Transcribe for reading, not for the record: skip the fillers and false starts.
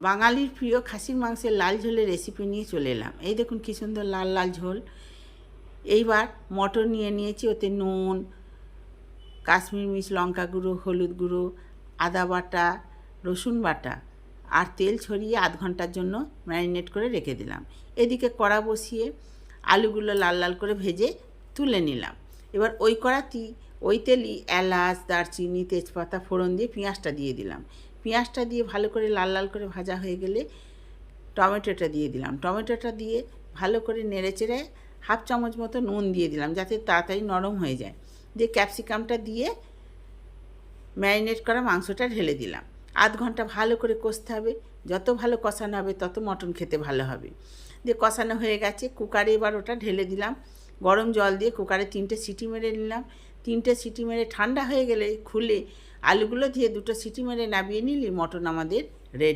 বাঙালির প্রিয় খাসির মাংসের লাল ঝোলের রেসিপি নিয়ে চলে এলাম। এই দেখুন কী সুন্দর লাল লাল ঝোল। এইবার মটর নিয়ে নিয়েছি, ওতে নুন, কাশ্মীর মির্চ, লঙ্কা গুঁড়ো, হলুদ গুঁড়ো, আদা বাটা, রসুন বাটা আর তেল ছড়িয়ে আধ ঘন্টার জন্য ম্যারিনেট করে রেখে দিলাম। এদিকে কড়া বসিয়ে আলুগুলো লাল লাল করে ভেজে তুলে নিলাম। এবার ওই কড়াতেই ওই তেলই এলাচ, দারচিনি, তেজপাতা ফোড়ন দিয়ে পেঁয়াজটা দিয়ে দিলাম। পেঁয়াজটা দিয়ে ভালো করে লাল লাল করে ভাজা হয়ে গেলে টমেটোটা দিয়ে দিলাম। টমেটোটা দিয়ে ভালো করে নেড়েচেড়ে হাফ চামচ মতো নুন দিয়ে দিলাম যাতে তাড়াতাড়ি নরম হয়ে যায়। দিয়ে ক্যাপসিকামটা দিয়ে ম্যারিনেট করা মাংসটা ঢেলে দিলাম। আধ ঘন্টা ভালো করে কষতে হবে। যত ভালো কষানো হবে তত মটন খেতে ভালো হবে। দিয়ে কষানো হয়ে গেছে, কুকারে এবার ওটা ঢেলে দিলাম। গরম জল দিয়ে কুকারে 3টে সিটি মেরে নিলাম। 3টে সিটি মেরে ঠান্ডা হয়ে গেলে খুলে আলুগুলো দিয়ে 2টো সিটি মেরে নামিয়ে নিলে মটন আমাদের রেডি।